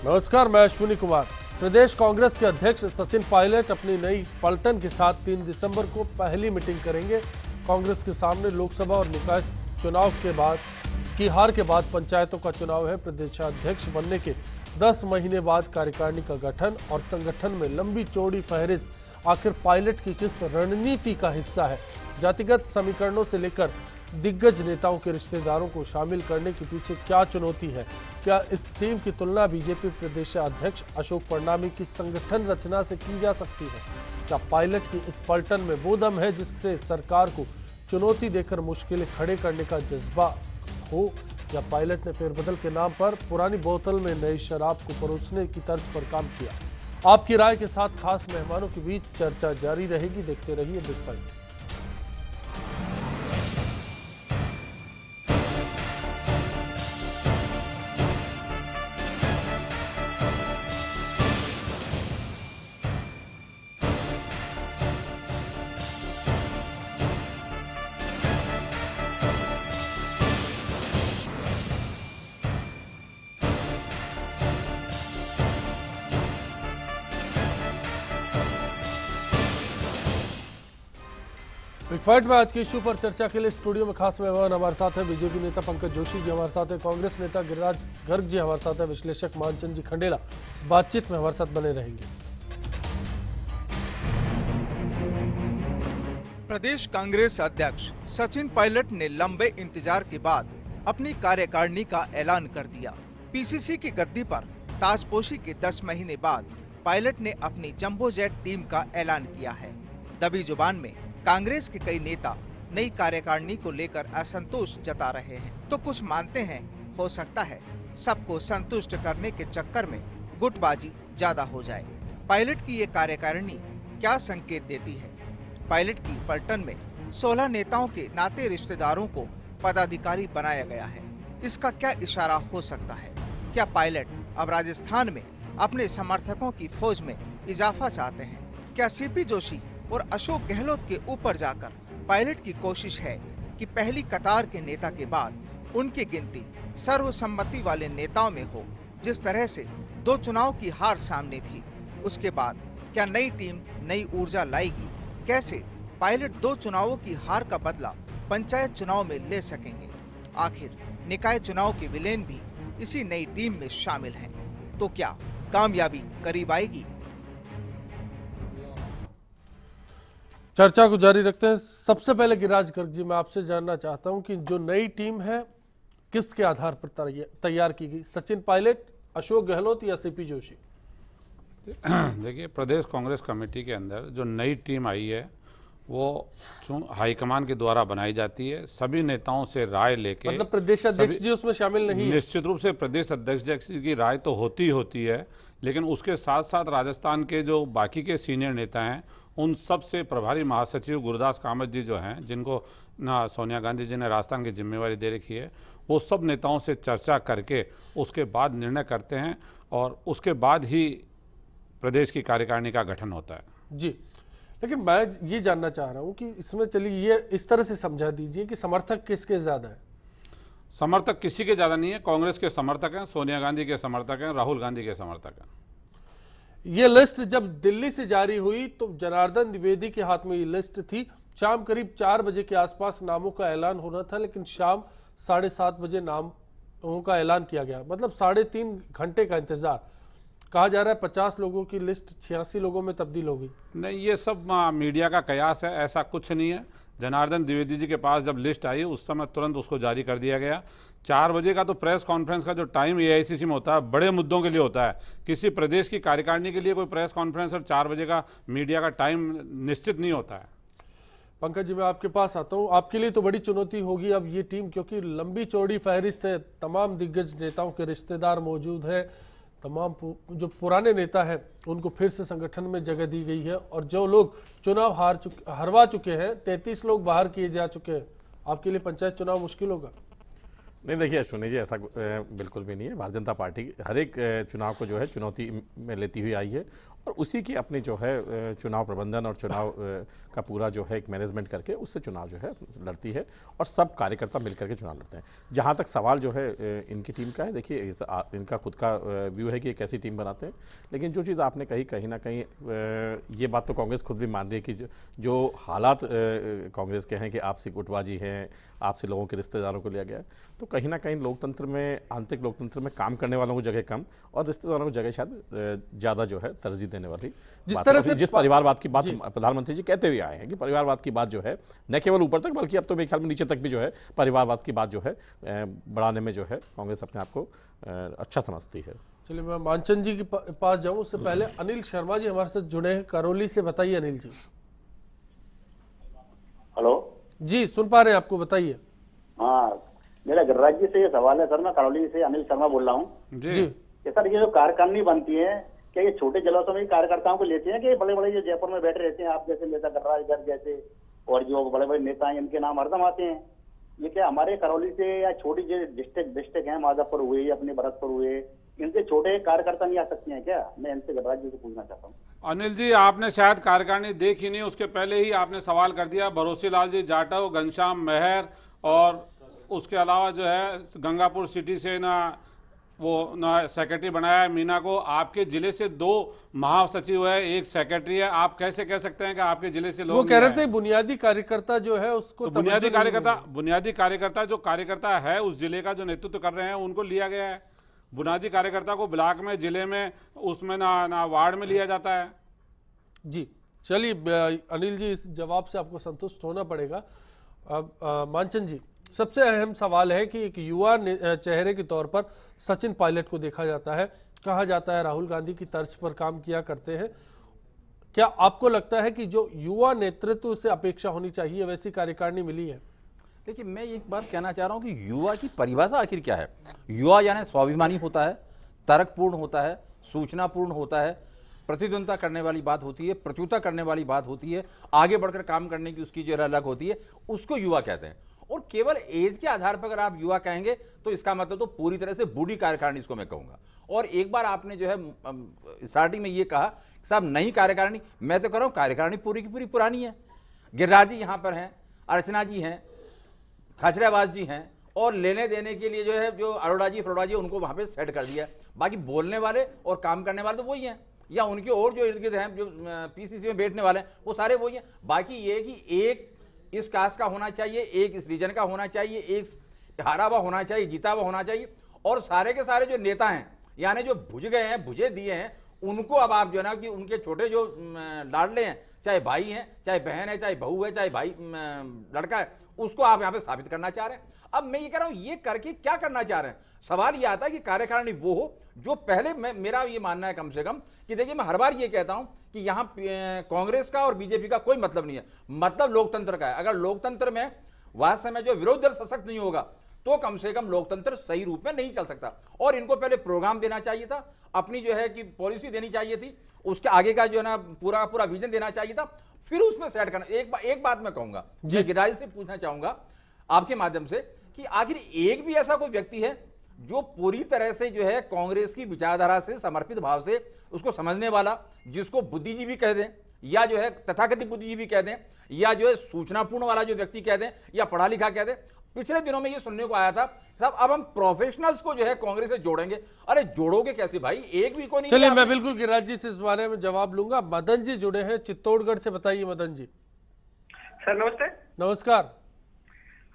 नमस्कार, मैं अश्विनी कुमार। प्रदेश कांग्रेस के अध्यक्ष सचिन पायलट अपनी नई पलटन के साथ 3 दिसंबर को पहली मीटिंग करेंगे। कांग्रेस के सामने लोकसभा और निकाय चुनाव के बाद की हार के बाद पंचायतों का चुनाव है। प्रदेशाध्यक्ष बनने के 10 महीने बाद कार्यकारिणी का गठन और संगठन में लंबी चौड़ी फहरिस्त आखिर पायलट की किस रणनीति का हिस्सा है? जातिगत समीकरणों से लेकर दिग्गज नेताओं के रिश्तेदारों को शामिल करने के पीछे क्या चुनौती है? क्या इस टीम की तुलना बीजेपी प्रदेशाध्यक्ष अशोक परनामी की संगठन रचना से की जा सकती है? क्या पायलट की इस पलटन में वो दम है जिससे सरकार को चुनौती देकर मुश्किलें खड़े करने का जज्बा हो, या पायलट ने फेरबदल के नाम पर पुरानी बोतल में नई शराब को परोसने की तर्ज पर काम किया? आपकी राय के साथ खास मेहमानों के बीच चर्चा जारी रहेगी। देखते रहिए बिग फाइट। बिग फाइट में आज के इश्यू पर चर्चा के लिए स्टूडियो में खास मेहमान हमारे साथ हैं। बीजेपी नेता पंकज जोशी जी हमारे साथ हैं, कांग्रेस नेता गिरिराज गर्ग जी हमारे साथ हैं, विश्लेषक मानचंद जी खंडेला इस बातचीत में हमारे साथ बने रहेंगे। प्रदेश कांग्रेस अध्यक्ष सचिन पायलट ने लंबे इंतजार के बाद अपनी कार्यकारिणी का ऐलान कर दिया। पीसीसी की गद्दी पर ताजपोशी के 10 महीने बाद पायलट ने अपनी जंबो जेट टीम का ऐलान किया है। दबी जुबान में कांग्रेस के कई नेता नई कार्यकारिणी को लेकर असंतोष जता रहे हैं, तो कुछ मानते हैं हो सकता है सबको संतुष्ट करने के चक्कर में गुटबाजी ज्यादा हो जाए। पायलट की ये कार्यकारिणी क्या संकेत देती है? पायलट की पलटन में 16 नेताओं के नाते रिश्तेदारों को पदाधिकारी बनाया गया है। इसका क्या इशारा हो सकता है? क्या पायलट अब राजस्थान में अपने समर्थकों की फौज में इजाफा चाहते हैं? क्या सीपी जोशी और अशोक गहलोत के ऊपर जाकर पायलट की कोशिश है कि पहली कतार के नेता के बाद उनकी गिनती सर्वसम्मति वाले नेताओं में हो? जिस तरह से 2 चुनाव की हार सामने थी, उसके बाद क्या नई टीम नई ऊर्जा लाएगी? कैसे पायलट 2 चुनावों की हार का बदला पंचायत चुनाव में ले सकेंगे? आखिर निकाय चुनाव के विलेन भी इसी नई टीम में शामिल हैं, तो क्या कामयाबी करीब आएगी? चर्चा को जारी रखते हैं। सबसे पहले गिरिराज गर्ग जी, मैं आपसे जानना चाहता हूं कि जो नई टीम है किसके आधार पर तैयार की गई? सचिन पायलट, अशोक गहलोत या सीपी जोशी? देखिए, प्रदेश कांग्रेस कमेटी के अंदर जो नई टीम आई है वो हाईकमान के द्वारा बनाई जाती है। सभी नेताओं से राय लेके, मतलब प्रदेश अध्यक्ष जी उसमें शामिल नहीं है? निश्चित रूप से प्रदेश अध्यक्ष की राय तो होती है, लेकिन उसके साथ साथ राजस्थान के जो बाकी के सीनियर नेता हैं उन सब से प्रभारी महासचिव गुरुदास कामत जी जो हैं, जिनको ना सोनिया गांधी जी ने राजस्थान की जिम्मेवारी दे रखी है, वो सब नेताओं से चर्चा करके उसके बाद निर्णय करते हैं और उसके बाद ही प्रदेश की कार्यकारिणी का गठन होता है। जी, लेकिन मैं ये जानना चाह रहा हूँ कि इसमें चलिए ये इस तरह से समझा दीजिए कि समर्थक किसके ज्यादा है? समर्थक किसी के ज्यादा नहीं है। कांग्रेस के समर्थक हैं, सोनिया गांधी के समर्थक हैं, राहुल गांधी के समर्थक हैं। ये लिस्ट जब दिल्ली से जारी हुई तो जनार्दन द्विवेदी के हाथ में ये लिस्ट थी। शाम करीब 4 बजे के आसपास नामों का ऐलान होना था, लेकिन शाम 7:30 बजे नामों का ऐलान किया गया। मतलब 3.5 घंटे का इंतजार। कहा जा रहा है 50 लोगों की लिस्ट 86 लोगों में तब्दील हो गई। नहीं, ये सब मीडिया का कयास है, ऐसा कुछ नहीं है। जनार्दन द्विवेदी जी के पास जब लिस्ट आई उस समय तुरंत उसको जारी कर दिया गया। 4 बजे का तो प्रेस कॉन्फ्रेंस का जो टाइम एआईसीसी में होता है बड़े मुद्दों के लिए होता है। किसी प्रदेश की कार्यकारिणी के लिए कोई प्रेस कॉन्फ्रेंस और 4 बजे का मीडिया का टाइम निश्चित नहीं होता है। पंकज जी, मैं आपके पास आता हूँ। आपके लिए तो बड़ी चुनौती होगी अब ये टीम, क्योंकि लंबी चौड़ी फहरिस्त है, तमाम दिग्गज नेताओं के रिश्तेदार मौजूद हैं, तमाम जो पुराने नेता हैं उनको फिर से संगठन में जगह दी गई है, और जो लोग चुनाव हरवा चुके हैं, 33 लोग बाहर किए जा चुके हैं। आपके लिए पंचायत चुनाव मुश्किल होगा? नहीं, देखिए अश्विनी जी, ऐसा बिल्कुल भी नहीं है। भारतीय जनता पार्टी हर एक चुनाव को जो है चुनौती में लेती हुई आई है और उसी की अपनी जो है चुनाव प्रबंधन और चुनाव का पूरा जो है एक मैनेजमेंट करके उससे चुनाव जो है लड़ती है और सब कार्यकर्ता मिलकर के चुनाव लड़ते हैं। जहाँ तक सवाल जो है इनकी टीम का है, देखिए इनका खुद का व्यू है कि एक ऐसी टीम बनाते हैं, लेकिन जो चीज़ आपने कही कहीं ना कहीं ये बात तो कांग्रेस खुद भी मान रही है कि जो हालात कांग्रेस के हैं कि आपसी गुटबाजी हैं, आपसे लोगों के रिश्तेदारों को लिया गया, तो कहीं ना कहीं लोकतंत्र में, आंतरिक लोकतंत्र में काम करने वालों को जगह कम और रिश्तेदारों को जगह शायद ज़्यादा जो है तरजीह देने वाली जिस तरह से जिस परिवारवाद की बात प्रधानमंत्री जी कहते हुए आए हैं कि परिवारवाद की बात जो है न केवल ऊपर तक बल्कि अब तो मेरे ख्याल में नीचे तक भी जो है परिवारवाद की बात जो है बढ़ाने में जो है कांग्रेस अपने आप को अच्छा समझती है। चलिए मैं मानचंद जी के पास जाऊं, उससे पहले अनिल शर्मा जी हमारे साथ जुड़े हैं करौली से। बताइए अनिल जी। हेलो जी, सुन पा रहे हैं आपको, बताइए। हाँ, मेरा गिरिराज जी से ये सवाल है सर। मैं करौली से अनिल शर्मा बोल रहा हूँ जी। कि सर ये जो कार्यकारिणी बनती है, क्या ये छोटे जलसों में कार्यकर्ताओं को लेते हैं कि बड़े बड़े जो जयपुर में बैठे रहते हैं, आप जैसे नेता गिरिराज गर्ग जैसे और जो बड़े बड़े नेता हैं इनके नाम हरदम आते हैं? ये क्या हमारे करौली से या छोटी जो डिस्ट्रिक्ट है, माधवपुर हुए या अपने भरतपुर हुए, इनसे छोटे कार्यकर्ता नहीं आ सकते हैं क्या? मैं इनसे गिरिराज जी से पूछना चाहता हूँ। अनिल जी, आपने शायद कार्यकारिणी देखी नहीं, उसके पहले ही आपने सवाल कर दिया। भरोसी लाल जी जाटव, घनश्याम मेहर और उसके अलावा जो है गंगापुर सिटी से ना वो ना सेक्रेटरी बनाया है मीना को। आपके जिले से 2 महासचिव है, 1 सेक्रेटरी है, आप कैसे कह सकते हैं कि आपके जिले से लोग? वो कह रहे थे बुनियादी कार्यकर्ता जो है उसको तो बुनियादी कार्यकर्ता जो कार्यकर्ता है उस जिले का जो नेतृत्व कर रहे हैं उनको लिया गया है। बुनियादी कार्यकर्ता को ब्लॉक में, जिले में, उसमें ना वार्ड में लिया जाता है। जी चलिए अनिल जी, इस जवाब से आपको संतुष्ट होना पड़ेगा। अब मानचंद जी, सबसे अहम सवाल है कि एक युवा चेहरे के तौर पर सचिन पायलट को देखा जाता है, कहा जाता है राहुल गांधी की तर्ज पर काम किया करते हैं। क्या आपको लगता है कि जो युवा नेतृत्व से अपेक्षा होनी चाहिए वैसी कार्यकारिणी मिली है? देखिए, मैं एक बात कहना चाह रहा हूं कि युवा की परिभाषा आखिर क्या है। युवा यानी स्वाभिमानी होता है, तर्कपूर्ण होता है, सूचनापूर्ण होता है, प्रतिद्वंद्विता करने वाली बात होती है, प्रत्युत्तर करने वाली बात होती है, आगे बढ़कर काम करने की उसकी जो अलग होती है, उसको युवा कहते हैं। और केवल एज के आधार पर अगर आप युवा कहेंगे तो इसका मतलब तो पूरी तरह से बूढ़ी कार्यकारिणी इसको मैं कहूंगा। और एक बार आपने जो है स्टार्टिंग में ये कहा साहब नई कार्यकारिणी, मैं तो कह रहा हूं कार्यकारिणी पूरी की पूरी पुरानी है। गिरिराज जी यहाँ पर हैं, अर्चना जी हैं, खाचराबाज जी हैं, और लेने देने के लिए जो है जो अरोड़ा जी फरोड़ा जी उनको वहां पे सेट कर दिया। बाकी बोलने वाले और काम करने वाले तो वही हैं, या उनके और जो इर्द गिर्द हैं जो पीसीसी में बैठने वाले हैं वो सारे वही हैं। बाकी ये है कि एक इस कास्ट का होना चाहिए, एक इस रीजन का होना चाहिए, एक हारा हुआ होना चाहिए, जीता हुआ होना चाहिए, और सारे के सारे जो नेता हैं यानी जो भुज गए हैं, भुजे दिए हैं, उनको अब आप जो है ना कि उनके छोटे जो लाडले हैं, चाहे भाई हैं, चाहे बहन है, चाहे बहू है, चाहे भाई लड़का है, उसको आप यहाँ पे साबित करना चाह रहे हैं। अब मैं ये कह रहा हूँ ये करके क्या करना चाह रहे हैं? सवाल ये आता है कि कार्यकारिणी वो हो जो पहले, मेरा ये मानना है कम से कम कि देखिए मैं हर बार ये कहता हूं कि यहां कांग्रेस का और बीजेपी का कोई मतलब नहीं है, मतलब लोकतंत्र का है। अगर लोकतंत्र में वास्तव में जो विरोधी दल सशक्त नहीं होगा तो कम से कम लोकतंत्र सही रूप में नहीं चल सकता। और इनको पहले प्रोग्राम देना चाहिए था, अपनी जो है कि पॉलिसी देनी चाहिए थी, उसके आगे का जो है ना पूरा पूरा विजन देना चाहिए था, फिर उसमें सेट करना। एक बात मैं कहूंगा, मैं गिरिराज से पूछना चाहूंगा आपके माध्यम से कि आखिर एक भी ऐसा कोई व्यक्ति है जो पूरी तरह से जो है कांग्रेस की विचारधारा से समर्पित भाव से उसको समझने वाला, जिसको बुद्धिजीवी कह दें या जो है तथाकथित बुद्धिजीवी कह दें, या जो है सूचनापूर्ण वाला जो व्यक्ति कह दें, या पढ़ा लिखा कह दें? पिछले दिनों में ये सुनने को आया था साहब अब हम प्रोफेशनल्स को जो है कांग्रेस से जोड़ेंगे। अरे जोड़ोगे कैसे भाई? एक भी को नहीं। चलिए मैं बिल्कुल गिरिराज जी से इस बारे में जवाब लूंगा। मदन जी जुड़े हैं चित्तौड़गढ़ से, बताइए मदन जी। सर नमस्ते। नमस्कार।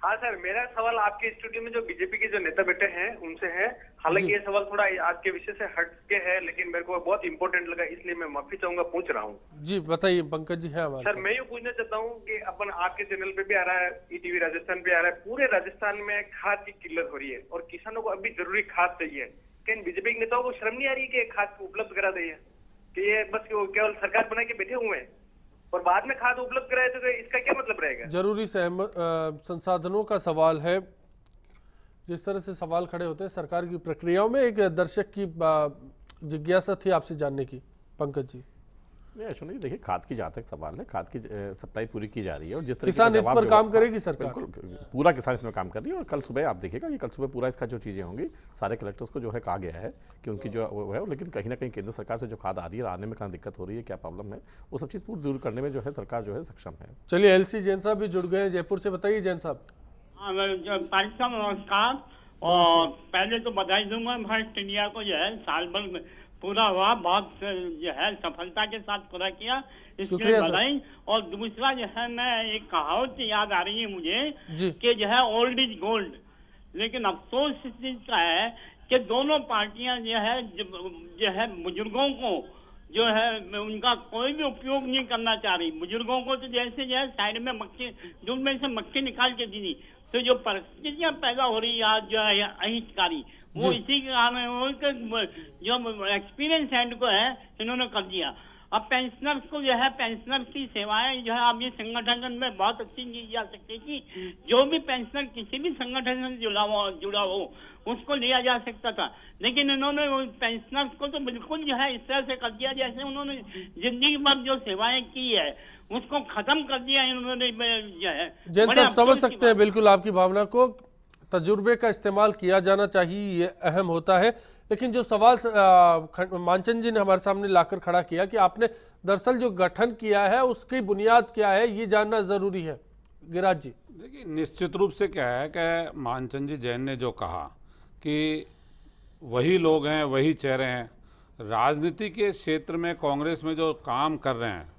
हाँ सर, मेरा सवाल आपके स्टूडियो में जो बीजेपी के जो नेता बैठे हैं उनसे है। हालांकि ये सवाल थोड़ा आज के विषय से हट के है, लेकिन मेरे को बहुत इंपॉर्टेंट लगा, इसलिए मैं माफी चाहूंगा, पूछ रहा हूँ। जी बताइए पंकज जी। है हमारे सर, मैं ये पूछना चाहता हूँ कि अपन आपके चैनल पे भी आ रहा है, ईटीवी राजस्थान पे आ रहा है, पूरे राजस्थान में खाद की किल्लत हो रही है और किसानों को अभी जरूरी खाद चाहिए। क्या इन बीजेपी के नेताओं को शर्म नहीं आ रही कि खाद उपलब्ध करा दी है? कि ये बस केवल सरकार बना के बैठे हुए हैं और बाद में खाद उपलब्ध कराए तो इसका क्या मतलब रहेगा? जरूरी संसाधनों का सवाल है। जिस तरह से सवाल खड़े होते हैं सरकार की प्रक्रियाओं में, एक दर्शक की जिज्ञासा थी आपसे जानने की। पंकज जी नहीं अश्विनी जी, देखिए खाद की जहाँ तक सवाल है, खाद की सप्लाई पूरी की जा रही है और जिस तरह किसान हित पर काम करेगी सरकार, बिल्कुल पूरा किसान इसमें काम कर रही है। और कल सुबह आप देखिएगा कि कल सुबह पूरा इसका जो चीज़ें होंगी, सारे कलेक्टर्स को जो है कहा गया है कि उनकी जो वो है, लेकिन कहीं ना कहीं केंद्र सरकार से जो खाद आ रही है, आने में कहाँ दिक्कत हो रही है, क्या प्रॉब्लम है, वो सब चीज़ पूरी दूर करने में जो है सरकार जो है सक्षम है। चलिए एलसी जैन साहब भी जुड़ गए हैं जयपुर से, बताइए जैन साहब। पारिक साहब नमस्कार। और पहले तो बधाई दूंगा फर्स्ट इंडिया को, जो है साल भर पूरा हुआ, बहुत जो है सफलता के साथ पूरा किया, इसके लिए बधाई। और दूसरा जो है, मैं एक कहावत याद आ रही है मुझे कि जो है ओल्ड इज गोल्ड, लेकिन अफसोस इस चीज का है कि दोनों पार्टियां जो है बुजुर्गों को जो है उनका कोई भी उपयोग नहीं करना चाह रही। बुजुर्गों को तो जैसे जो है साइड में मक्खी, दूध में से मक्खी निकाल के दी, तो जो परिस्थितियां पैदा हो रही है आज जो है अहितकारी, वो इसी के कारण जो एक्सपीरियंस हैंड को है इन्होंने कर दिया। अब पेंशनर्स को जो है, पेंशनर्स की सेवाएं जो है अब ये संगठन में बहुत अच्छी की जा सकती थी। जो भी पेंशनर किसी भी संगठन से जुड़ा हो उसको लिया जा सकता था, लेकिन इन्होंने पेंशनर्स को तो बिल्कुल जो है इस तरह से कर दिया जैसे उन्होंने जिंदगी भर जो सेवाएं की है उसको खत्म कर दिया इन्होंने जो है। जैन साहब समझ सकते हैं बिल्कुल आपकी भावना को, तजुर्बे का इस्तेमाल किया जाना चाहिए, ये अहम होता है। लेकिन जो सवाल मानचंद जी ने हमारे सामने लाकर खड़ा किया कि आपने दरअसल जो गठन किया है उसकी बुनियाद क्या है, ये जानना जरूरी है। गिरिराज जी देखिए, निश्चित रूप से क्या है कि मानचंद जी जैन ने जो कहा कि वही लोग हैं, वही चेहरे हैं, राजनीति के क्षेत्र में कांग्रेस में जो काम कर रहे हैं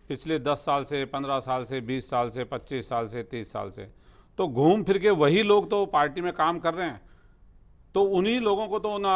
पिछले 10 साल से, 15 साल से, 20 साल से, 25 साल से, 30 साल से, तो घूम फिर के वही लोग तो पार्टी में काम कर रहे हैं, तो उन्हीं लोगों को तो ना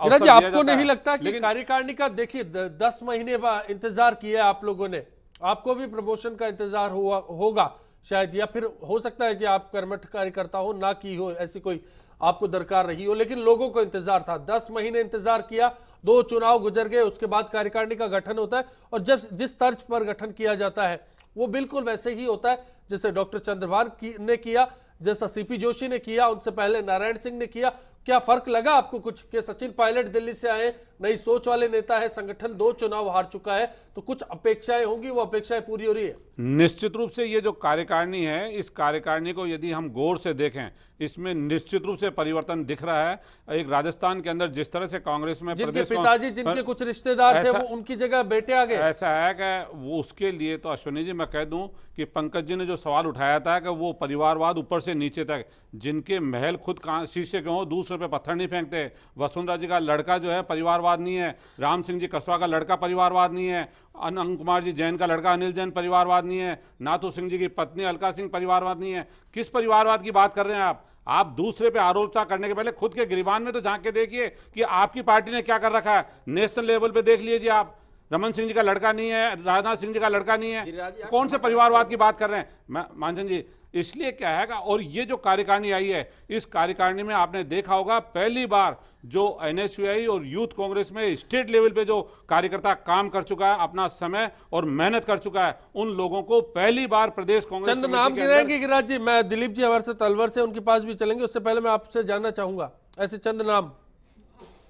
गिरिराज जी, आपको नहीं लगता कि कार्यकारिणी का देखिए 10 महीने बाद इंतजार किया आप लोगों ने, आपको भी प्रमोशन का इंतजार होगा शायद, या फिर हो सकता है कि आप कर्मठ कार्यकर्ता हो, ना की हो ऐसी कोई आपको दरकार रही हो, लेकिन लोगों को इंतजार था, 10 महीने इंतजार किया, 2 चुनाव गुजर गए, उसके बाद कार्यकारिणी का गठन होता है। और जब जिस तर्ज पर गठन किया जाता है वो बिल्कुल वैसे ही होता है जैसे डॉक्टर चंद्रभान ने किया, जैसा सीपी जोशी ने किया, उनसे पहले नारायण सिंह ने किया। क्या फर्क लगा आपको कुछ कि सचिन पायलट दिल्ली से आए, नई सोच वाले नेता है, संगठन 2 चुनाव हार चुका है, तो कुछ अपेक्षाएं होंगी, वो अपेक्षाएं पूरी हो रही है? निश्चित रूप से ये जो कार्यकारिणी है, इस कार्यकारिणी को यदि हम गौर से देखें, इसमें निश्चित रूप से परिवर्तन दिख रहा है। एक राजस्थान के अंदर जिस तरह से कांग्रेस में जिनके पिताजी, जिनके कुछ रिश्तेदार थे, वो उनकी जगह बेटे आ गए, ऐसा है कि वो उसके लिए तो अश्विनी जी मैं कह दूं कि पंकज जी ने जो सवाल उठाया था कि वो परिवारवाद ऊपर से नीचे तक, जिनके महल खुद शीशे के हों, दूसरे पे पत्थर नहीं फेंकते। वसुंधरा जी का लड़का जो है परिवारवाद नहीं है, राम सिंह जी कसवा का लड़का परिवारवाद नहीं है, अनंत कुमार जी जैन का लड़का अनिल जैन परिवारवाद नहीं है, नाथू सिंह जी की पत्नी अलका सिंह परिवारवाद नहीं है। किस परिवारवाद की बात कर रहे हैं आप? आप दूसरे पे आलोचना करने के पहले खुद के गिरबान में तो झांक के देखिए कि आपकी पार्टी ने क्या कर रखा है। नेशनल लेवल पे देख लीजिए आप, रमन सिंह जी का लड़का नहीं है, राजनाथ सिंह जी का लड़का नहीं है, कौन से परिवारवाद की बात कर रहे हैं मानचंद जी? इसलिए क्या है, और ये जो कार्यकारिणी आई है, इस कार्यकारिणी में आपने देखा होगा पहली बार जो एनएसयूआई और यूथ कांग्रेस में स्टेट लेवल पे जो कार्यकर्ता काम कर चुका है, अपना समय और मेहनत कर चुका है, उन लोगों को पहली बार प्रदेश कांग्रेस चंद नाम गिनाएंगे गिरिराज जी। मैं दिलीप जी हमारे साथ अलवर से, उनके पास भी चलेंगे, उससे पहले मैं आपसे जानना चाहूंगा ऐसे चंद नाम।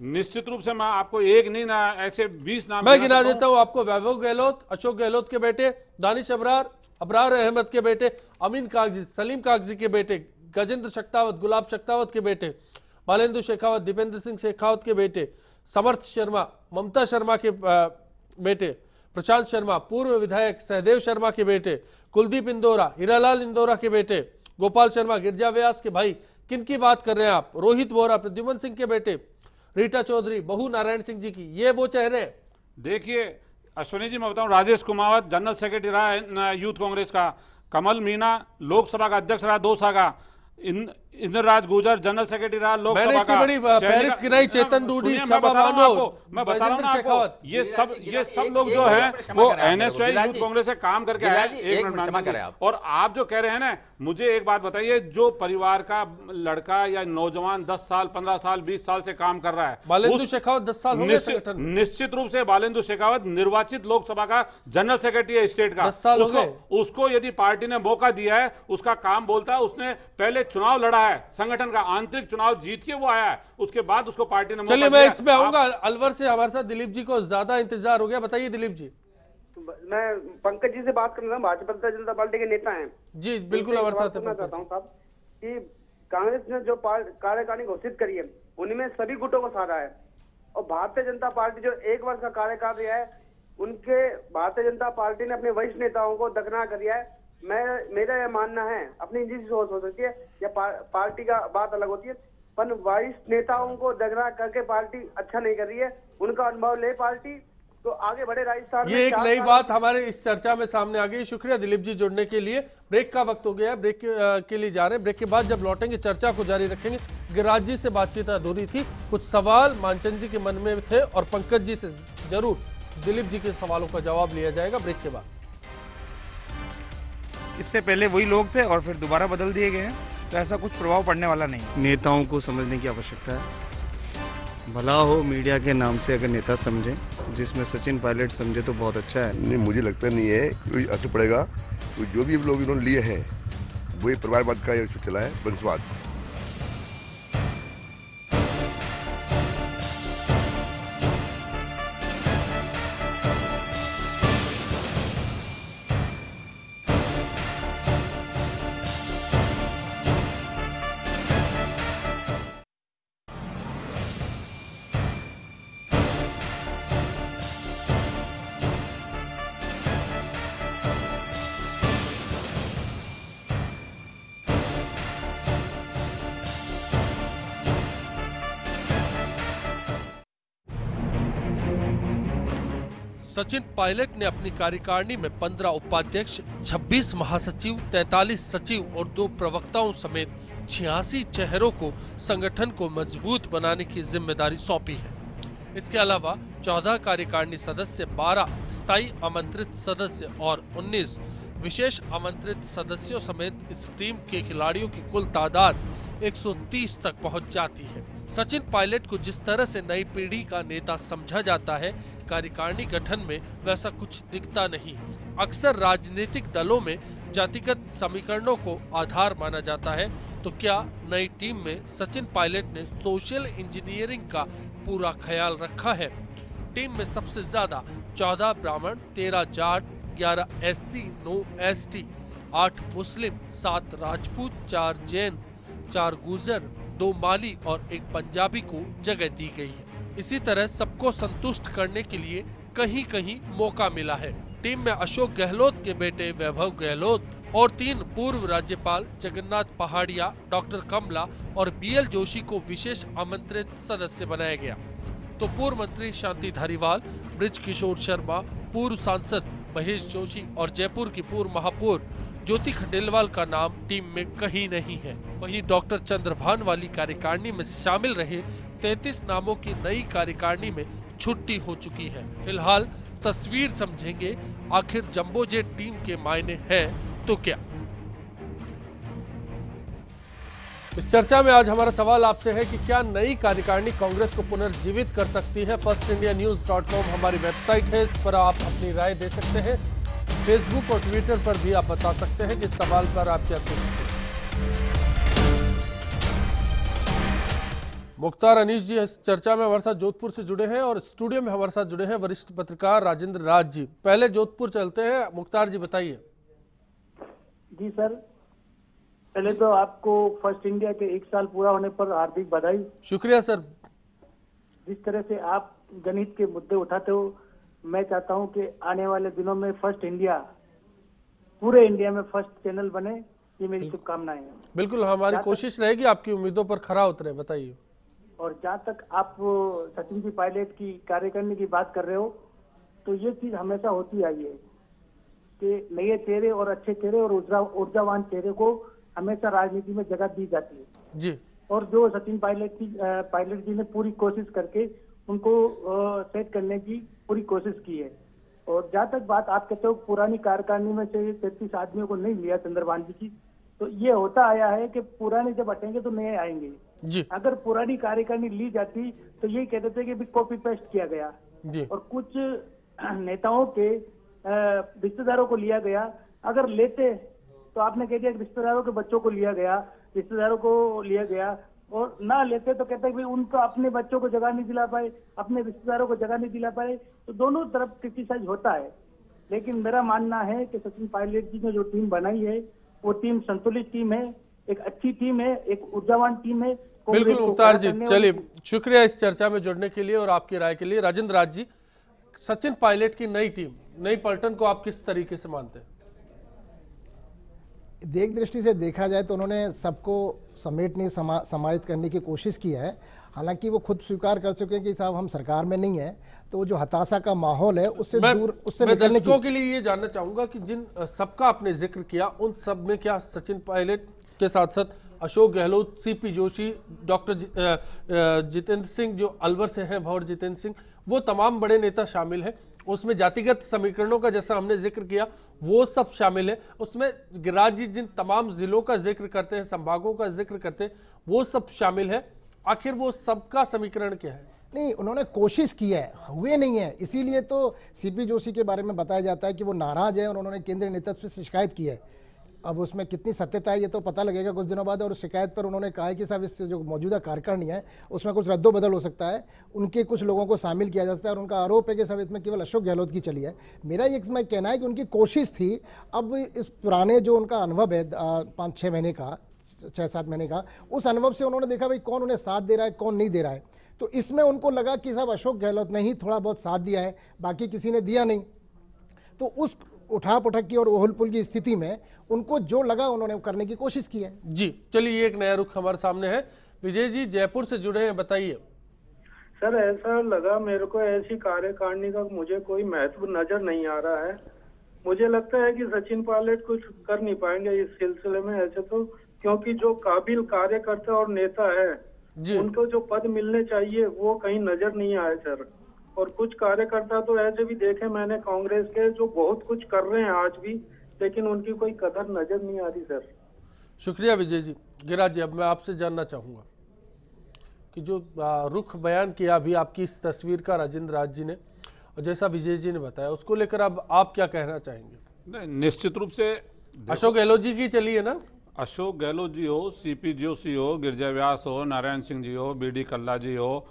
निश्चित रूप से मैं आपको एक नहीं ना ऐसे 20 नाम मैं गिना देता हूं आपको। वैभव गहलोत, अशोक गहलोत के बेटे, दानिश अबरार अहमद के बेटे, अमीन कागजी, सलीम कागजी के बेटे, गजेंद्र शेखावत, गुलाब शेखावत के बेटे, बालेंदु शेखावत, दीपेंद्र सिंह शेखावत के बेटे, समर्थ शर्मा, ममता शर्मा के बेटे, प्रशांत शर्मा, पूर्व विधायक सहदेव शर्मा के बेटे, कुलदीप इंदौरा, हीरालाल इंदौरा के बेटे, गोपाल शर्मा, गिरजा व्यास के भाई, किन की बात कर रहे हैं आप? रोहित बोरा, प्रद्युमन सिंह के बेटे, रीटा चौधरी, बहू नारायण सिंह जी की, ये वो चेहरे। देखिए अश्विनी जी, मैं बताऊं, राजेश कुमावत जनरल सेक्रेटरी रहा यूथ कांग्रेस का, कमल मीना लोकसभा का अध्यक्ष रहा 2 साल का, इंद्रराज गुर्जर जनरल सेक्रेटरी रहा लोकसभा का, बड़ी फहरिस्त गिनाई, चेतन डूडी, मैं बता रहा हूं आपको, ये सब लोग जो है वो एनएसयूआई यूथ कांग्रेस से काम करके आए। एक मिनट, और आप जो कह रहे हैं ना, मुझे एक बात बताइए, जो परिवार का लड़का या नौजवान 10 साल, 15 साल, 20 साल से काम कर रहा है, बालेंदु शेखावत 10 साल हो गए संगठन में। निश्चित रूप से बालेंदु शेखावत निर्वाचित लोकसभा का जनरल सेक्रेटरी है स्टेट का, 10 साल हो गए। उसको यदि पार्टी ने मौका दिया है, उसका काम बोलता है, उसने पहले चुनाव लड़ा है, संगठन का आंतरिक चुनाव जीत के वो आया है, उसके बाद उसको पार्टी ने। चलिए मैं इसमें आऊंगा। अलवर से हमारे साथ दिलीप जी को ज्यादा इंतजार हो गया, बताइए दिलीप जी। मैं पंकज जी से बात करना, भारतीय जनता पार्टी के नेता हैं जी। बिल्कुल हमारे साथ पूछना चाहता हूँ साहब कि कांग्रेस ने जो कार्यकारिणी घोषित करी है उनमें सभी गुटों को साधा है, और भारतीय जनता पार्टी जो 1 वर्ष का कार्यकाल रहा है उनके भारतीय जनता पार्टी ने अपने वरिष्ठ नेताओं को दरकिनार कर दिया है। मेरा यह मानना है, अपनी निजी सोच हो सकती है या पार्टी का बात अलग होती है, पर वरिष्ठ नेताओं को दरकिनार करके पार्टी अच्छा नहीं कर रही है। उनका अनुभव ले पार्टी तो आगे बढ़े राजस्थान में। ये एक नई बात हमारे इस चर्चा में सामने आ गई। शुक्रिया दिलीप जी जुड़ने के लिए। ब्रेक का वक्त हो गया है, ब्रेक के लिए जा रहे हैं। ब्रेक के बाद जब लौटेंगे चर्चा को जारी रखेंगे। गिरिराज जी से बातचीत अधूरी थी, कुछ सवाल मानचंद जी के मन में थे और पंकज जी से जरूर दिलीप जी के सवालों का जवाब लिया जाएगा ब्रेक के बाद। इससे पहले वही लोग थे और फिर दोबारा बदल दिए गए हैं, तो ऐसा कुछ प्रभाव पड़ने वाला नहीं। नेताओं को समझने की आवश्यकता है। भला हो मीडिया के नाम से अगर नेता समझे, जिसमें सचिन पायलट समझे तो बहुत अच्छा है। नहीं, मुझे लगता नहीं है कोई असर पड़ेगा। तो जो भी लोग इन्होंने लिए हैं वही परिवारवाद का चला है, वंशवाद। सचिन पायलट ने अपनी कार्यकारिणी में 15 उपाध्यक्ष, 26 महासचिव, 43 सचिव और 2 प्रवक्ताओं समेत 86 चेहरों को संगठन को मजबूत बनाने की जिम्मेदारी सौंपी है। इसके अलावा 14 कार्यकारिणी सदस्य, 12 स्थायी आमंत्रित सदस्य और 19 विशेष आमंत्रित सदस्यों समेत इस टीम के खिलाड़ियों की कुल तादाद 130 तक पहुंच जाती है। सचिन पायलट को जिस तरह से नई पीढ़ी का नेता समझा जाता है, कार्यकारिणी गठन में वैसा कुछ दिखता नहीं। अक्सर राजनीतिक दलों में जातिगत समीकरणों को आधार माना जाता है, तो क्या नई टीम में सचिन पायलट ने सोशल इंजीनियरिंग का पूरा ख्याल रखा है? टीम में सबसे ज्यादा 14 ब्राह्मण, 13 जाट, 11 SC, 9 ST, 8 मुस्लिम, 7 राजपूत, 4 जैन, 4 गुर्जर, 2 माली और 1 पंजाबी को जगह दी गई है। इसी तरह सबको संतुष्ट करने के लिए कहीं कहीं मौका मिला है। टीम में अशोक गहलोत के बेटे वैभव गहलोत और 3 पूर्व राज्यपाल जगन्नाथ पहाड़िया, डॉक्टर कमला और BL जोशी को विशेष आमंत्रित सदस्य बनाया गया। तो पूर्व मंत्री शांति धारीवाल, ब्रिज किशोर शर्मा, पूर्व सांसद महेश जोशी और जयपुर की पूर्व महापौर ज्योति खंडेलवाल का नाम टीम में कहीं नहीं है। वहीं डॉक्टर चंद्रभान वाली कार्यकारिणी में शामिल रहे 33 नामों की नई कार्यकारिणी में छुट्टी हो चुकी है। फिलहाल तस्वीर समझेंगे, आखिर जंबो जेट टीम के मायने हैं तो क्या। इस चर्चा में आज हमारा सवाल आपसे है कि क्या नई कार्यकारिणी कांग्रेस को पुनर्जीवित कर सकती है। firstindianews.com हमारी वेबसाइट है, इस पर आप अपनी राय दे सकते हैं। फेसबुक और ट्विटर पर भी आप बता सकते हैं कि इस सवाल पर आप क्या सोचते हैं। मुख्तार अनीस जी इस चर्चा में हमारे साथ जोधपुर से जुड़े हैं और स्टूडियो में हमारे साथ जुड़े हैं वरिष्ठ पत्रकार राजेंद्र राज जी। पहले जोधपुर चलते हैं, मुख्तार जी बताइए। जी सर, पहले तो आपको फर्स्ट इंडिया के 1 साल पूरा होने पर हार्दिक बधाई। शुक्रिया सर। जिस तरह से आप गणित के मुद्दे उठाते हो, मैं चाहता हूं कि आने वाले दिनों में फर्स्ट इंडिया पूरे इंडिया में फर्स्ट चैनल बने, ये मेरी शुभकामनाएं हैं। बिल्कुल, हमारी कोशिश रहेगी आपकी उम्मीदों पर खरा उतरे। बताइए। और जहाँ तक आप सचिन जी पायलट की कार्यकारिणी की बात कर रहे हो, तो ये चीज हमेशा होती आई है कि नए चेहरे और अच्छे चेहरे और ऊर्जावान चेहरे को हमेशा राजनीति में जगह दी जाती है जी। और जो सचिन पायलट जी ने पूरी कोशिश करके उनको सेट करने की पूरी कोशिश की है। और जहाँ तक बात आप कहते हो पुरानी कार्यकारिणी में से 33 आदमियों को नहीं लिया चंद्रभान जी की, तो ये होता आया है कि पुराने जब हटेंगे तो नए आएंगे जी। अगर पुरानी कार्यकारिणी ली जाती तो यही कहते थे कि कॉपी पेस्ट किया गया जी। और कुछ नेताओं के रिश्तेदारों को लिया गया। अगर लेते तो आपने कह दिया रिश्तेदारों के बच्चों को लिया गया, रिश्तेदारों को लिया गया, और ना लेते तो कहते भाई उनको अपने बच्चों को जगह नहीं दिला पाए, अपने रिश्तेदारों को जगह नहीं दिला पाए। तो दोनों तरफ क्रिटिसाइज होता है। लेकिन मेरा मानना है कि सचिन पायलट जी ने जो टीम बनाई है वो टीम संतुलित टीम है, एक अच्छी टीम है, एक ऊर्जावान टीम है। बिल्कुल मुख्तार जी, चलिए शुक्रिया इस चर्चा में जुड़ने के लिए और आपकी राय के लिए। राजेंद्र राज जी, सचिन पायलट की नई टीम, नई पलटन को आप किस तरीके से मानते हैं? देख दृष्टि से देखा जाए तो उन्होंने सबको समेटने समाहित करने की कोशिश की है। हालांकि वो खुद स्वीकार कर चुके हैं कि साहब हम सरकार में नहीं है, तो जो हताशा का माहौल है उससे दूर, उससे मैं दर्शकों के लिए ये जानना चाहूंगा कि जिन सबका आपने जिक्र किया उन सब में क्या सचिन पायलट के साथ साथ अशोक गहलोत, सीपी जोशी, डॉक्टर जितेंद्र सिंह जो अलवर से हैं, भंवर जितेंद्र सिंह, वो तमाम बड़े नेता शामिल हैं? उसमें जातिगत समीकरणों का जैसा हमने जिक्र किया वो सब शामिल है? उसमें गिरिराज जी जिन तमाम जिलों का जिक्र करते हैं, संभागों का जिक्र करते हैं, वो सब शामिल है? आखिर वो सबका समीकरण क्या है? नहीं, उन्होंने कोशिश की है, हुए नहीं है, इसीलिए तो सीपी जोशी के बारे में बताया जाता है कि वो नाराज है और उन्होंने केंद्रीय नेतृत्व से शिकायत की है। अब उसमें कितनी सत्यता है ये तो पता लगेगा कुछ दिनों बाद। और उस शिकायत पर उन्होंने कहा है कि साहब इस जो मौजूदा कार्यकारिणी है उसमें कुछ रद्दोबदल हो सकता है, उनके कुछ लोगों को शामिल किया जा सकता है, और उनका आरोप है कि साहब इसमें केवल अशोक गहलोत की चली है। मेरा ये इसमें कहना है कि उनकी कोशिश थी। अब इस पुराने जो उनका अनुभव है 5-6 महीने का, 6-7 महीने का, उस अनुभव से उन्होंने देखा भाई कौन उन्हें साथ दे रहा है, कौन नहीं दे रहा है। तो इसमें उनको लगा कि साहब अशोक गहलोत ने ही थोड़ा बहुत साथ दिया है, बाकी किसी ने दिया नहीं। तो उस उठा पुठक की और ओहल पुल की स्थिति में उनको जो लगा उन्होंने करने की कोशिश की है। जी चलिए, एक नया रुख हमारे सामने है। विजय जी जयपुर से जुड़े हैं, बताइए। सर ऐसा लगा मेरे को, ऐसी कार्यकारिणी का मुझे कोई महत्व नजर नहीं आ रहा है। मुझे लगता है कि सचिन पायलट कुछ कर नहीं पाएंगे इस सिलसिले में ऐसे तो, क्योंकि जो काबिल कार्यकर्ता और नेता है उनको जो पद मिलने चाहिए वो कहीं नजर नहीं आए सर। और कुछ कार्यकर्ता तो ऐसे भी देखे मैंने कांग्रेस के जो बहुत कुछ कर रहे हैं आज भी, लेकिन उनकी कोई कदर नजर नहीं आ रही सर। शुक्रिया विजय जी। गिरिराज जी, अब मैं आपसे जानना चाहूंगा कि जो रुख बयान किया अभी आपकी इस तस्वीर का राजेंद्र राज जी ने, और जैसा विजय जी ने बताया, उसको लेकर अब आप क्या कहना चाहेंगे? निश्चित रूप से अशोक गहलोत जी की चली है ना? अशोक गहलोत जी हो, सीपी जोशी हो, गिरिजा व्यास हो, नारायण सिंह जी हो, बीडी कल्ला जी हो,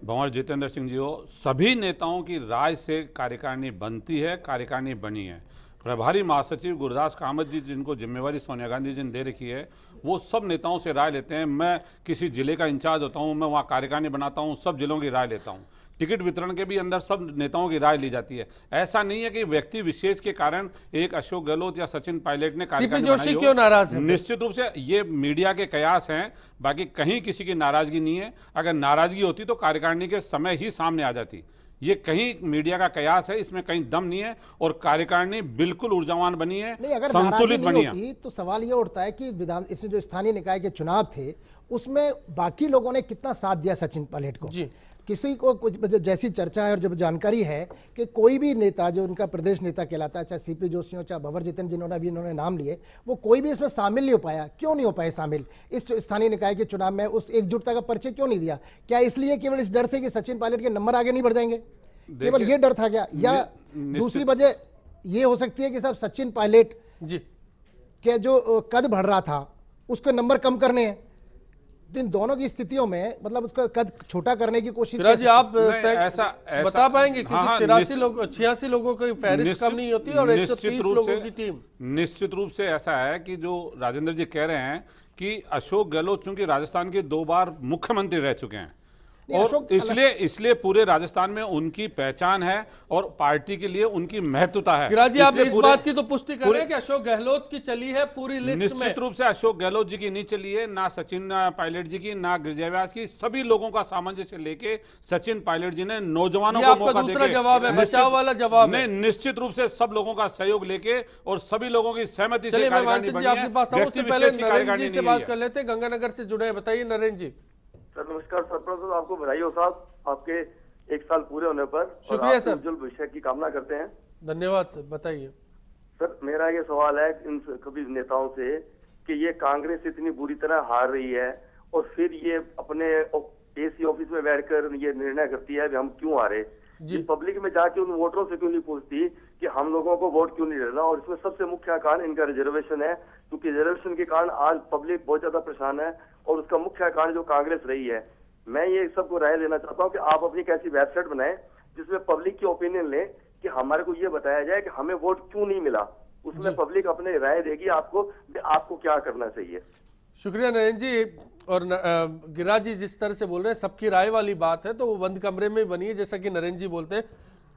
भंवर जितेंद्र सिंह जी हो, सभी नेताओं की राय से कार्यकारिणी बनती है, कार्यकारिणी बनी है। प्रभारी महासचिव गुरदास कामत जी, जिनको जिम्मेवारी सोनिया गांधी जी ने दे रखी है, वो सब नेताओं से राय लेते हैं। मैं किसी जिले का इंचार्ज होता हूँ, मैं वहाँ कार्यकारिणी बनाता हूँ, सब जिलों की राय लेता हूँ। टिकट वितरण के भी अंदर सब नेताओं की राय ली जाती है। ऐसा नहीं है कि व्यक्ति विशेष के कारण एक अशोक गहलोत या सचिन पायलट ने कार्यकारिणी बनाई हो। क्यों नाराज है? निश्चित रूप से ये मीडिया के कयास हैं, बाकी कहीं किसी की नाराजगी नहीं है। अगर नाराजगी होती तो कार्यकारिणी के समय ही सामने आ जाती। ये कहीं मीडिया का कयास है, इसमें कहीं दम नहीं है, और कार्यकारिणी बिल्कुल ऊर्जावान बनी है, संतुलित बनी है। तो सवाल ये उठता है कि विधान इसमें जो स्थानीय निकाय के चुनाव थे उसमें बाकी लोगों ने कितना साथ दिया सचिन पायलट को? जी किसी को कुछ जैसी चर्चा है और जब जानकारी है कि कोई भी नेता जो उनका प्रदेश नेता कहलाता है, चाहे सीपी जोशी हो, चाहे भंवर जितेंद्र जिन्होंने भी इन्होंने नाम लिए, वो कोई भी इसमें शामिल नहीं हो पाया। क्यों नहीं हो पाए शामिल? इस स्थानीय निकाय के चुनाव में उस एकजुटता का परिचय क्यों नहीं दिया? क्या इसलिए केवल इस डर से कि सचिन पायलट के नंबर आगे नहीं बढ़ जाएंगे, केवल ये डर था क्या? या दूसरी वजह ये हो सकती है कि साहब सचिन पायलट जी के जो कद बढ़ रहा था उसके नंबर कम करने हैं? इन दोनों की स्थितियों में मतलब उसका कद छोटा करने की कोशिश। जी आप ऐसा बता पाएंगे क्योंकि 86 लोगों की फहरिस्त कम नहीं होती और 130 लोगों की टीम। निश्चित रूप से ऐसा है कि जो राजेंद्र जी कह रहे हैं कि अशोक गहलोत चूंकि राजस्थान के 2 बार मुख्यमंत्री रह चुके हैं और इसलिए पूरे राजस्थान में उनकी पहचान है और पार्टी के लिए उनकी महत्वता है। गिरिराज जी आप इस बात की तो पुष्टि कर रहे हैं कि अशोक गहलोत की चली है पूरी लिस्ट में? निश्चित रूप से अशोक गहलोत जी की नहीं चली है, ना सचिन पायलट जी की, ना गिरिजा व्यास की। सभी लोगों का सामंजस्य लेके सचिन पायलट जी ने नौजवानों को मौका देके, दूसरा जवाब है, बचाव वाला जवाब है। निश्चित रूप से सब लोगों का सहयोग लेके और सभी लोगों की सहमति से आपके पास पहले नरेंद्र जी से बात कर लेते हैं, गंगानगर से जुड़े हैं। बताइए नरेंद्र जी। सर नमस्कार। सरपंच साहब आपको बधाई हो साहब आपके 1 साल पूरे होने पर। शुक्रिया सर। उज्जवल भविष्य की कामना करते हैं। धन्यवाद सर। बताइए सर, मेरा ये सवाल है इन सभी नेताओं से कि ये कांग्रेस इतनी बुरी तरह हार रही है और फिर ये अपने एसी ऑफिस में बैठकर ये निर्णय करती है कि हम क्यों हारे। जी पब्लिक में जाके उन वोटरों से क्यों नहीं पूछती कि हम लोगों को वोट क्यों नहीं देना? और इसमें सबसे मुख्य कारण इनका रिजर्वेशन है, क्योंकि रिजर्वेशन के कारण आज पब्लिक बहुत ज्यादा परेशान है और उसका मुख्य कारण जो कांग्रेस रही है। मैं ये सबको राय देना चाहता हूँ कि आप अपनी कैसी वेबसाइट बनाएं जिसमें पब्लिक की ओपिनियन लें कि हमारे को ये बताया जाए कि हमें वोट क्यों नहीं मिला, उसमें पब्लिक अपने राय देगी आपको क्या करना चाहिए। शुक्रिया नरेंद्र जी। और गिरिराज जी जिस तरह से बोल रहे हैं सबकी राय वाली बात है, तो वो बंद कमरे में बनी है, जैसा कि नरेंद्र जी बोलते हैं।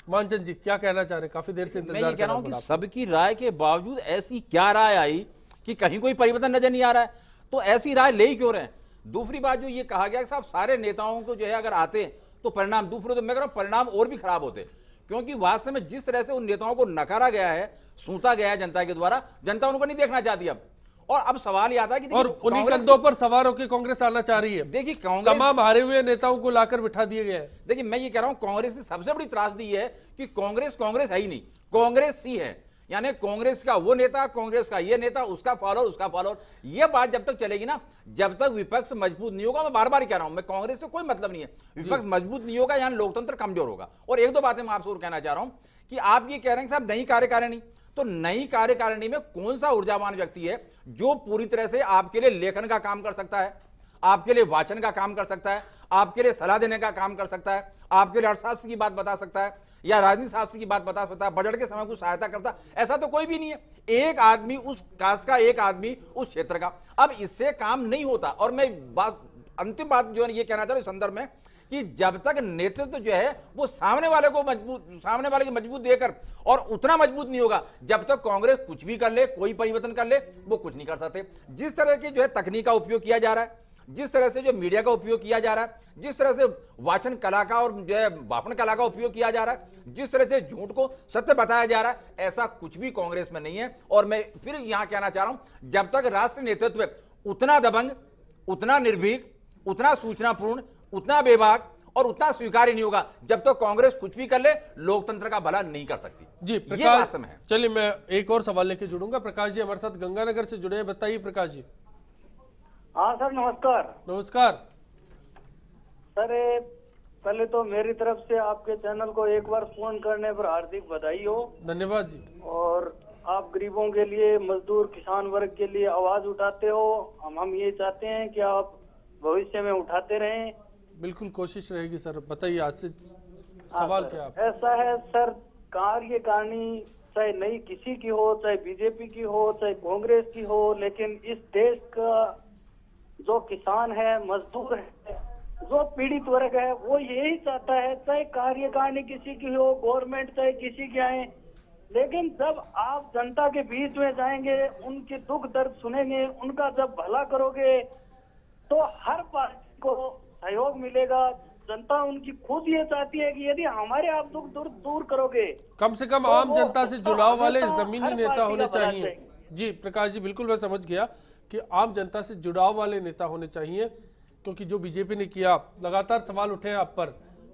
मानचंद जी क्या कहना चाह रहे हैं? काफी देर से इंतजार मैं ये कह रहा हूं कि सबकी राय के बावजूद ऐसी क्या राय आई कि कहीं कोई परिवर्तन नजर नहीं आ रहा है, तो ऐसी राय ले ही क्यों रहे हैं? दूसरी बात जो ये कहा गया कि साहब सारे नेताओं को जो है अगर आते तो परिणाम दूसरे, तो मैं कह रहा हूं परिणाम और भी खराब होते, क्योंकि वास्तव में जिस तरह से उन नेताओं को नकारा गया है, सूता गया है जनता के द्वारा, जनता उनको नहीं देखना चाहती अब। और अब सवाल ये आता है कि और उन्हीं कंधों पर सवार होकर कांग्रेस आना चाह रही है। देखिए कांग्रेस तमाम हारे हुए नेताओं को लाकर बिठा दिए गए हैं। देखिए मैं ये कह रहा हूं कांग्रेस की सबसे बड़ी त्रासदी है कि कांग्रेस है ही नहीं, कांग्रेस ही है, यानी कांग्रेस का वो नेता, कांग्रेस का ये नेता, उसका फॉलोअर, उसका फॉलोअर। ये बात जब तक चलेगी ना, जब तक विपक्ष मजबूत नहीं होगा, मैं बार बार कह रहा हूं, मैं कांग्रेस से कोई मतलब नहीं है, विपक्ष मजबूत नहीं होगा, यहाँ लोकतंत्र कमजोर होगा। और एक दो बातें मैं आपसे और कहना चाह रहा हूं कि आप ये कह रहे हैं साहब नई कार्यकारिणी, तो नई कार्यकारिणी में कौन सा ऊर्जावान व्यक्ति है जो पूरी तरह से आपके लिए लेखन का काम कर सकता है, आपके लिए वाचन का काम कर सकता है, आपके लिए सलाह देने का काम कर सकता है, आपके लिए अर्थशास्त्र की बात बता सकता है या राजनीति शास्त्र की बात बता सकता है, बजट के समय कुछ सहायता करता, ऐसा तो कोई भी नहीं है। एक आदमी उस कास्ट का, एक आदमी उस क्षेत्र का। अब इससे काम नहीं होता। और मैं अंतिम बात जो है ये कहना चाह रहा हूं इस संदर्भ में कि जब तक नेतृत्व जो है वो सामने वाले की मजबूत देकर और उतना मजबूत नहीं होगा, जब तक कांग्रेस कुछ भी कर ले, कोई परिवर्तन कर ले, वो कुछ नहीं कर सकते। जिस तरह की जो है तकनीक का उपयोग किया जा रहा है, जिस तरह से जो मीडिया का उपयोग किया जा रहा है, जिस तरह से वाचन कला का और जो है भाषण कला का उपयोग किया जा रहा है, जिस तरह से झूठ को सत्य बताया जा रहा है, ऐसा कुछ भी कांग्रेस में नहीं है। और मैं फिर यहां कहना चाह रहा हूं, जब तक राष्ट्रीय नेतृत्व उतना दबंग, उतना निर्भीक, उतना सूचनापूर्ण, उतना बेबाक और उतना स्वीकार्य नहीं होगा, जब तक तो कांग्रेस कुछ भी कर ले लोकतंत्र का भला नहीं कर सकती। जी प्रकाश, चलिए मैं एक और सवाल लेके जुड़ूंगा। प्रकाश जी हमारे साथ गंगानगर से जुड़े हैं, बताइए प्रकाश जी। हाँ सर नमस्कार। नमस्कार सर, पहले तो मेरी तरफ से आपके चैनल को एक बार फोन करने पर हार्दिक बधाई हो। धन्यवाद जी। और आप गरीबों के लिए, मजदूर किसान वर्ग के लिए आवाज उठाते हो, हम ये चाहते हैं कि आप भविष्य में उठाते रहें। बिल्कुल कोशिश रहेगी सर। बताइए आज से सवाल क्या आप? ऐसा है सर, कार्यकारिणी चाहे नई किसी की हो, चाहे बीजेपी की हो, चाहे कांग्रेस की हो, लेकिन इस देश का जो किसान है, मजदूर है, जो पीड़ित वर्ग है, वो यही चाहता है, चाहे कार्यकारिणी किसी की हो, गवर्नमेंट चाहे किसी की आए, लेकिन जब आप जनता के बीच में जाएंगे, उनके दुख दर्द सुनेंगे, उनका जब भला करोगे, तो हर पार्टी को सहयोग मिलेगा। जनता उनकी खुद ये चाहती है कि यदि हमारे आप दुख दूर करोगे, कम से कम आम जनता से जुड़ाव वाले जमीनी नेता होने चाहिए। जी प्रकाश जी, बिल्कुल मैं समझ गया कि आम जनता से जुड़ाव वाले नेता होने चाहिए, क्योंकि जो बीजेपी ने किया, लगातार सवाल उठे हैं आप पर।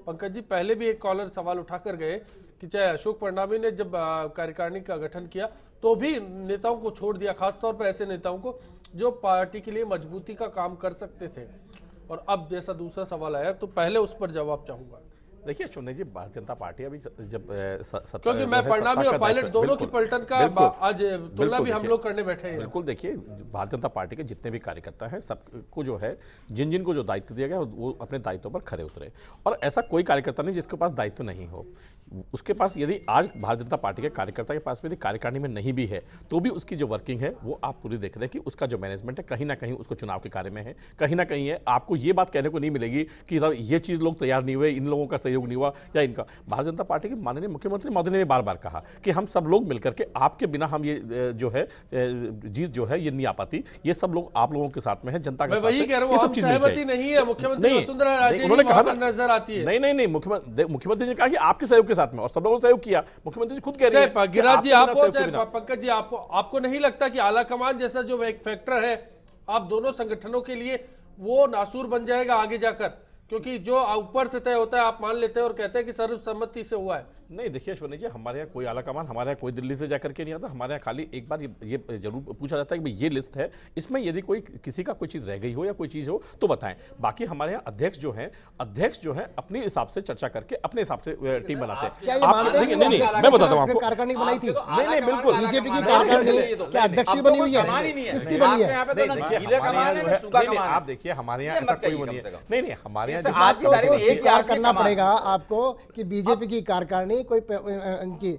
पंकज जी, पहले भी एक कॉलर सवाल उठाकर गए कि चाहे अशोक परनामी ने जब कार्यकारिणी का गठन किया तो भी नेताओं को छोड़ दिया, खासतौर पर ऐसे नेताओं को जो पार्टी के लिए मजबूती का काम कर सकते थे। और अब जैसा दूसरा सवाल आया, तो पहले उस पर जवाब चाहूंगा। देखिए सुनिए जी, भारतीय जनता पार्टी अभी जब क्योंकि मैं परनामी और पायलट दोनों की पलटन का आज तुलना भी हम लोग करने बैठे हैं। बिल्कुल देखिए, भारतीय जनता पार्टी के जितने भी कार्यकर्ता हैं, सबको जो है जिन जिन को जो दायित्व दिया गया वो अपने दायित्वों पर खरे उतरे। और ऐसा कोई कार्यकर्ता नहीं जिसके पास दायित्व नहीं हो। उसके पास यदि आज भारतीय जनता पार्टी के कार्यकर्ता के पास यदि कार्यकारिणी में नहीं भी है, तो भी उसकी जो वर्किंग है वो आप पूरी देख रहे हैं कि उसका जो मैनेजमेंट है कहीं ना कहीं उसको चुनाव के कार्य में है, कहीं ना कहीं है। आपको ये बात कहने को नहीं मिलेगी कि साहब ये चीज़ लोग तैयार नहीं हुए, इन लोगों का सहयोग नहीं हुआ या इनका। भारतीय जनता पार्टी के माननीय मुख्यमंत्री महोदय ने बार बार कहा कि हम सब लोग मिलकर के आपके बिना हम ये जो है जीत जो है ये नहीं आ पाती, ये सब लोग आप लोगों के साथ में है, जनता के साथ वही कह रहा हूं, हम सहमति नहीं है। मुख्यमंत्री वसुंधरा राजे उन्होंने कहा नजर आती है। नहीं, मुख्यमंत्री ने कहा कि आपके सहयोग के साथ में, और सब लोगों ने सहयोग किया। मुख्यमंत्री जी खुद कह रहे हैं। गिरिराज जी, आपको पंकज जी, आपको नहीं लगता कि आलाकमान जैसा जो एक फैक्टर है आप दोनों संगठनों के लिए, वो नासूर बन जाएगा आगे जाकर? क्योंकि जो ऊपर से तय होता है आप मान लेते हैं और कहते हैं कि सर्वसम्मति से हुआ है। नहीं देखिए अश्विनी जी, हमारे यहाँ कोई आलाकमान, हमारे यहाँ कोई दिल्ली से जाकर के नहीं आता। हमारे यहाँ खाली एक बार ये जरूर पूछा जाता है कि भाई ये लिस्ट है, इसमें यदि कोई किसी का कोई चीज़ रह गई हो या कोई चीज़ हो तो बताएं। बाकी हमारे यहाँ अध्यक्ष जो है अपने हिसाब से चर्चा करके अपने हिसाब से टीम बनाते हैं। नहीं, मैं बताता हूँ आपको। कार्यकारिणी बनाई थी? नहीं, बिल्कुल बीजेपी की कार्यकारिणी क्या अध्यक्ष की बनी हुई है? किसकी बनी है? आप देखिए, हमारे यहाँ ऐसा कोई नहीं है। नहीं, हमारे यहाँ स्वीकार करना पड़ेगा आपको कि बीजेपी की कार्यकारिणी ये कोई इनकी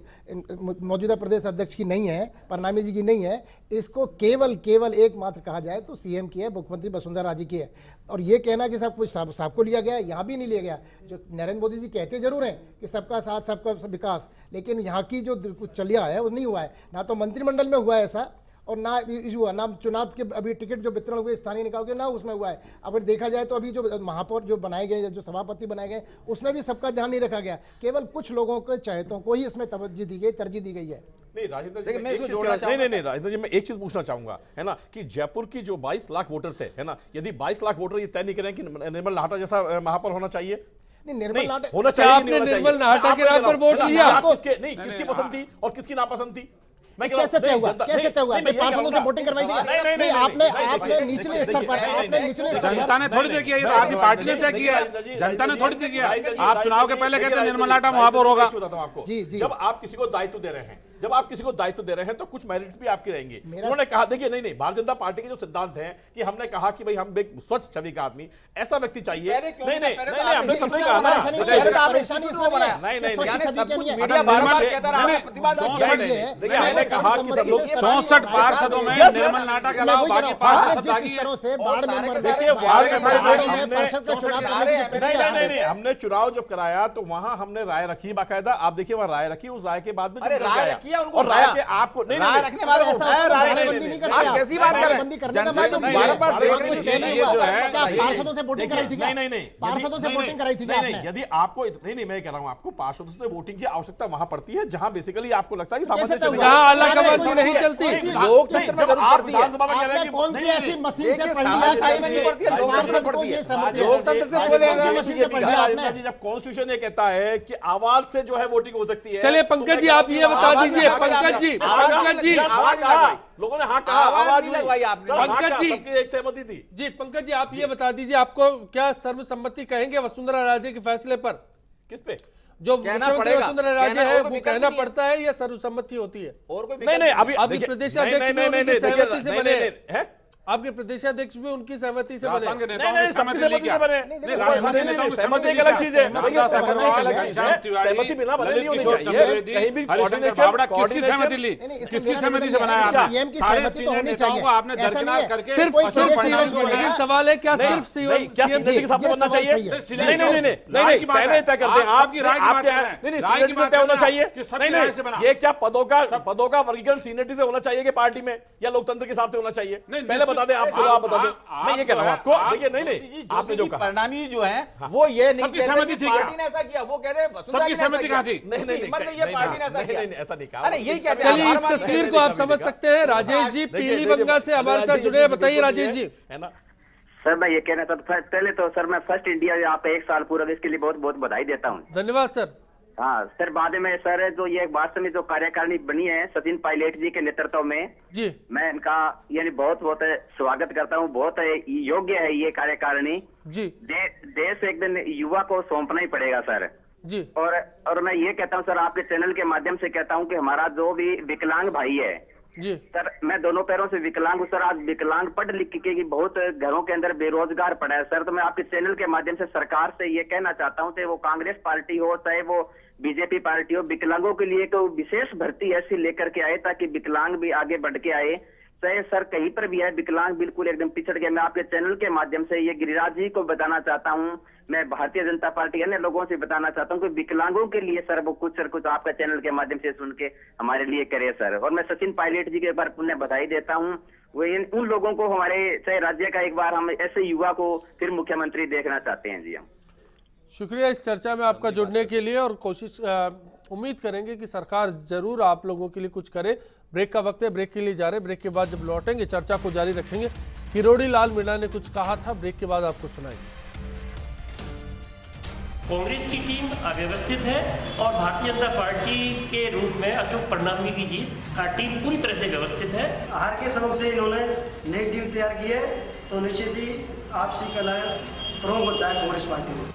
मौजूदा प्रदेश अध्यक्ष की नहीं है, परनामी जी की नहीं है, इसको केवल एकमात्र कहा जाए तो सीएम की है, मुख्यमंत्री वसुंधरा राजे की है। और ये कहना कि सब कुछ सबको लिया गया, यहाँ भी नहीं लिया गया। जो नरेंद्र मोदी जी कहते जरूर हैं कि सबका साथ सबका विकास, लेकिन यहाँ की जो कुछ चलिया है वो नहीं हुआ है। ना तो मंत्रिमंडल में हुआ है ऐसा, और ना हुआ ना चुनाव के अभी टिकट जो वितरण हुए स्थानीय निकायों के, ना उसमें हुआ है। अगर देखा जाए तो अभी जो महापौर जो बनाए गए, जो सभापति बनाए गए, उसमें भी सबका ध्यान नहीं रखा गया, केवल कुछ लोगों के चहेतों को ही इसमें तवज्जो दी गई, तरजीह दी गई है। नहीं राजेंद्र जी, राजेंद्र जी, मैं एक चीज पूछना चाहूंगा, है ना, कि जयपुर की जो 22 लाख वोटर थे, है ना, यदि 22 लाख वोटर ये तय नहीं करें कि निर्मल नाहटा जैसा महापौर होना चाहिए, निर्मल नाहटा होना चाहिए, आपने निर्मल नाहटा के नाम पर वोट लिया, किसकी पसंद थी और किसकी नापसंद थी? कैसे तय हुआ? कैसे तय हुआ? पार्षदों से वोटिंग करवाई थी? नहीं, आपने निचले स्तर पर, जनता ने थोड़ी तय किया, ये तो आपकी पार्टी ने तय किया, जनता ने थोड़ी तय किया। आप चुनाव के पहले कहते हैं निर्मल नाहटा महापौर होगा। जब आप किसी को दायित्व दे रहे हैं तो कुछ मेरिट्स भी आपके रहेंगे। उन्होंने कहा, देखिए नहीं, भारतीय जनता पार्टी के जो सिद्धांत हैं कि हमने कहा कि भाई हम एक स्वच्छ छवि का आदमी, ऐसा व्यक्ति चाहिए। नहीं, हमने सबने कहा ना, नहीं, 64 पार्षदों में निर्मल नाहटा के अलावा बाकी पार्षद नहीं, हमने चुनाव जब कराया तो वहां हमने राय रखी बाकायदा। आप देखिए वहां राय रखी, उस राय के बाद में और राय के आपको राय रखने वाले आप कैसी बात कर पार्षदों से वोटिंग कराई थी? नहीं, पार्षदों से वोटिंग कराई थी? यदि आपको नहीं, मैं कह रहा हूं आपको पार्षदों से वोटिंग की आवश्यकता वहां पड़ती है जहां बेसिकली आपको लगता है कि अलग नहीं चलती। जब आप विधानसभा में कह रहे हैं कौन सी ऐसी मशीन से पढ़ लिया, जब कॉन्स्टिट्यूशन ये कहता है कि आवाज से जो है वोटिंग हो सकती है। चलिए पंकज जी आप ये बता दीजिए, पंकज जी लोगों ने हाँ कहा, आवाज लगवाई आपने, पंकज जी एक सहमति थी। जी पंकज जी आप ये बता दीजिए, आपको क्या सर्वसम्मति कहेंगे वसुंधरा राजे के फैसले पर? किस पे? जो मुख्यमंत्री वसुंधरा राजे है वो कहना पड़ता है या सर्वसम्मति होती है? और कोई नहीं, अभी प्रदेशाध्यक्ष में उनकी सहमति से बने हैं, आपके प्रदेशाध्यक्ष भी उनकी सहमति से बने? सहमति एक अलग चीज है, सहमति बिना बदल नहीं होनी चाहिए कहीं भी। किसकी सहमति ली, किसकी सहमति से बनाया? सीएम की सहमति तो होनी चाहिए, आपने दरकिनार करके सिर्फ सवाल है क्या सिर्फ क्या सीएम के साथ बनना चाहिए? नहीं, पहले तय करते हैं आपकी राय तय होना चाहिए। नहीं, ये क्या पदों का वर्गीकरण सीनियरिटी से होना चाहिए कि पार्टी में या लोकतंत्र के हिसाब से होना चाहिए? पहले बता दें आप, चलो आप बता दें। मैं ये कह रहा हूं आपको, देखिए नहीं, आपने जो कहा परिणामी जो है वो ये नहीं कहते कि पार्टी ने ऐसा किया, वो कह रहे हैं सबकी सहमति कहाँ थी? नहीं, मतलब ये पार्टी ने ऐसा किया, ऐसा नहीं कहा। अरे यही क्या? चलिए इस तस्वीर को आप समझ सकते हैं। राजेश जी पीली बंगा से हमारे साथ जुड़े हैं, बताइए राजेश जी। है ना सर, मैं ये कहना चाहता था, पहले तो सर मैं फर्स्ट इंडिया यहाँ पे 1 साल पूरा, इसके लिए बहुत बहुत बधाई देता हूँ। धन्यवाद सर। हाँ सर, बाद में सर जो ये वास्तव में जो कार्यकारिणी बनी है सचिन पायलट जी के नेतृत्व में जी, मैं इनका यानी बहुत स्वागत करता हूँ। बहुत योग्य है ये कार्यकारिणी जी। देश एक दिन युवा को सौंपना ही पड़ेगा सर जी। और मैं ये कहता हूँ सर, आपके चैनल के माध्यम से कहता हूँ कि हमारा जो भी विकलांग भाई है जी सर, मैं दोनों पैरों से विकलांग हूँ सर। आज विकलांग पढ़ लिख के बहुत घरों के अंदर बेरोजगार पड़ा है सर। तो मैं आपके चैनल के माध्यम से सरकार से ये कहना चाहता हूँ, चाहे वो कांग्रेस पार्टी हो चाहे वो बीजेपी पार्टी हो, विकलांगों के लिए कोई विशेष भर्ती ऐसी लेकर के आए ताकि विकलांग भी आगे बढ़ के आए। चाहे सर कहीं पर भी है, विकलांग बिल्कुल एकदम पिछड़ गया। मैं आपके चैनल के माध्यम से ये गिरिराज जी को बताना चाहता हूँ, मैं भारतीय जनता पार्टी अन्य लोगों से बताना चाहता हूँ कि विकलांगों के लिए सर वो कुछ आपका चैनल के माध्यम से सुन के हमारे लिए करे सर। और मैं सचिन पायलट जी के बार पुनः बधाई देता हूँ। वो उन लोगों को हमारे चाहे राज्य का एक बार हम ऐसे युवा को फिर मुख्यमंत्री देखना चाहते हैं जी हम। शुक्रिया इस चर्चा में आपका जुड़ने के लिए, और कोशिश उम्मीद करेंगे कि सरकार जरूर आप लोगों के लिए कुछ करे। ब्रेक का वक्त है, ब्रेक के लिए जा रहे हैं। ब्रेक के बाद जब लौटेंगे चर्चा को जारी रखेंगे। किरोड़ी लाल मीणा ने कुछ कहा था, ब्रेक के बाद आपको सुनाएंगे। कांग्रेस की टीम अव्यवस्थित है और भारतीय जनता पार्टी के रूप में अशोक परनामी की जीत टीम पूरी तरह से व्यवस्थित है। हार के सबक से इन्होंने नई टीम तैयार की है, तो निश्चित ही आपसी कलह प्रमुख होता है कांग्रेस पार्टी में।